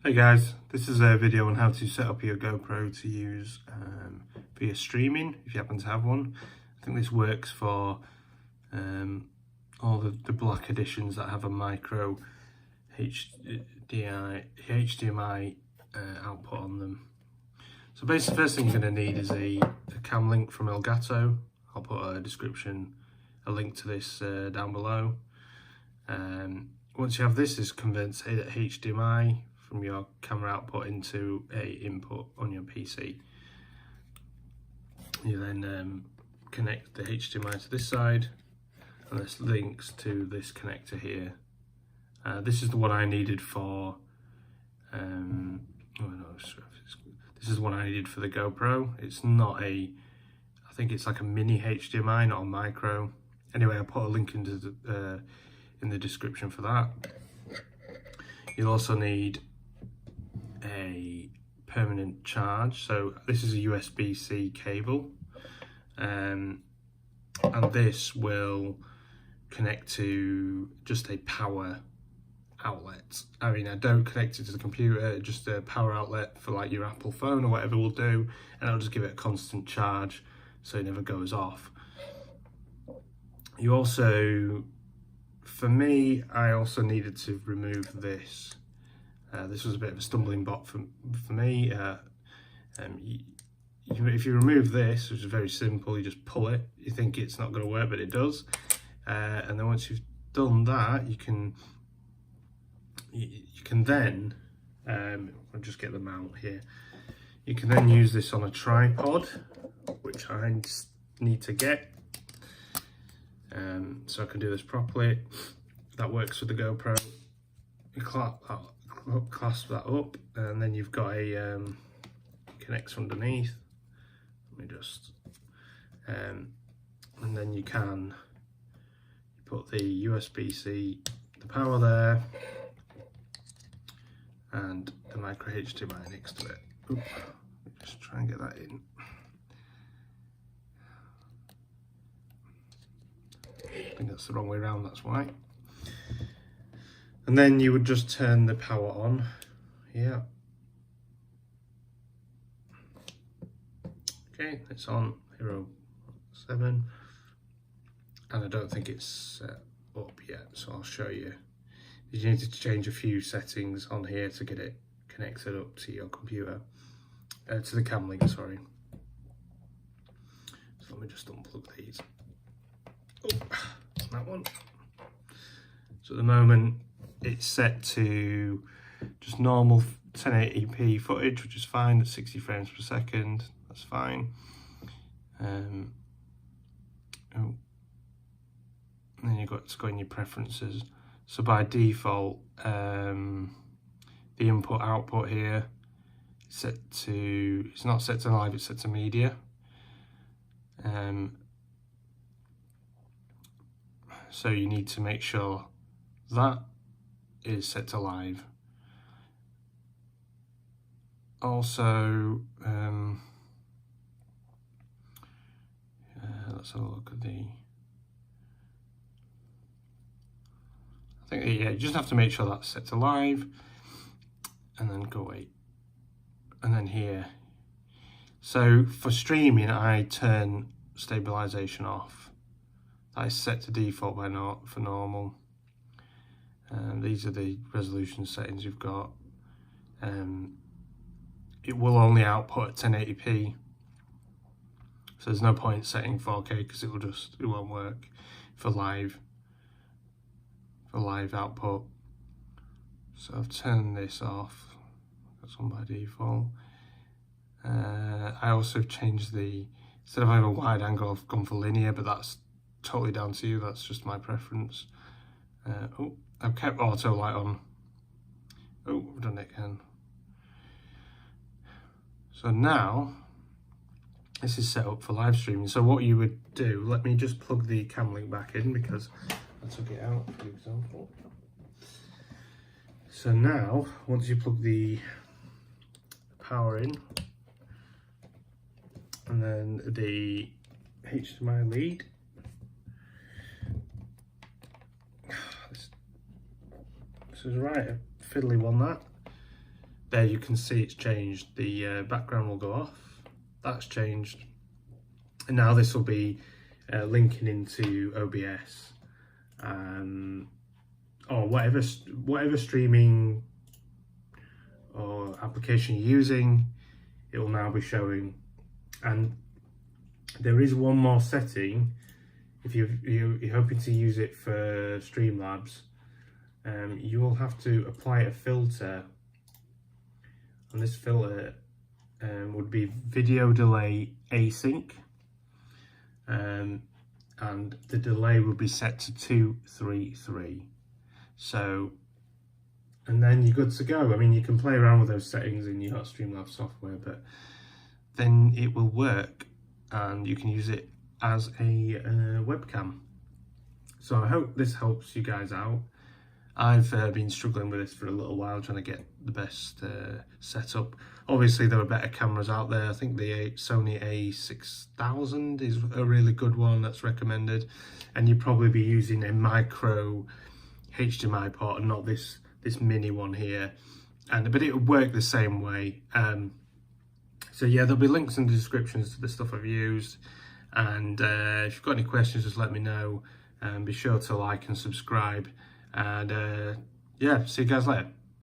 Hey guys, this is a video on how to set up your GoPro to use for your streaming, if you happen to have one. I think this works for all the black editions that have a micro HDMI output on them. So basically the first thing you're going to need is a cam link from Elgato. I'll put a link to this down below. Once you have this, is convert HDMI from your camera output into a input on your PC. You then connect the HDMI to this side, and this links to this connector here. This is the one I needed for. This is the one I needed for the GoPro. It's not a. I think it's like a mini HDMI, not a micro. Anyway, I'll put a link into in the description for that. You'll also need a permanent charge. So this is a USB-C cable, and this will connect to just a power outlet. I mean, I don't connect it to the computer, just a power outlet for like your Apple phone or whatever will do, and I'll just give it a constant charge so it never goes off. You also, for me, I also needed to remove this. This was a bit of a stumbling block for me. If you remove this, which is very simple, you just pull it. You think it's not going to work, but it does. And then once you've done that, you can then, I'll just get the mount here. You can then use this on a tripod, which I need to get. So I can do this properly. That works with the GoPro. You clasp that up, and then you've got a connects underneath. Let me just, and then you can put the USB-C, the power there, and the micro HDMI next to it. Oop, just try and get that in. I think that's the wrong way around, that's why. And then you would just turn the power on. Yeah. Okay, it's on Hero 7. And I don't think it's set up yet, so I'll show you. You need to change a few settings on here to get it connected up to your computer. To the Cam Link, sorry. So let me just unplug these. Oh, that one. So at the moment, it's set to just normal 1080p footage, which is fine at 60 frames per second. That's fine. And then you've got to go in your preferences. So by default, the input output here is set to, it's not set to live, it's set to media. So you need to make sure that is set to live. Also, let's have a look at the, I think, yeah, you just have to make sure that's set to live, and then go wait, and then here. So for streaming, I turn stabilization off. That is set to default for normal. These are the resolution settings you've got. It will only output at 1080p, so there's no point setting 4K because it won't work for live output. So I've turned this off. That's on by default. I also changed instead of having a wide angle, I've gone for linear, but that's totally down to you. That's just my preference. I've kept auto light on. Oh, I've done it again. So now, this is set up for live streaming. So what you would do, let me just plug the Cam Link back in because I took it out, for example. So now, once you plug the power in, and then the HDMI lead, this is right, a fiddly one that. there you can see it's changed. The background will go off. That's changed. And now this will be linking into OBS or whatever streaming or application you're using. It will now be showing. And there is one more setting. If you're hoping to use it for Streamlabs, you will have to apply a filter, and this filter would be video delay async, and the delay will be set to 233. So, and then you're good to go. I mean, you can play around with those settings in your Streamlabs software, but then it will work and you can use it as a webcam. So I hope this helps you guys out. I've been struggling with this for a little while, trying to get the best setup. Obviously there are better cameras out there. I think the Sony a6000 is a really good one that's recommended, and you'd probably be using a micro HDMI port and not this mini one here, but it would work the same way. So yeah, there'll be links in the descriptions to the stuff I've used, and if you've got any questions, just let me know, and be sure to like and subscribe, and yeah, see you guys later.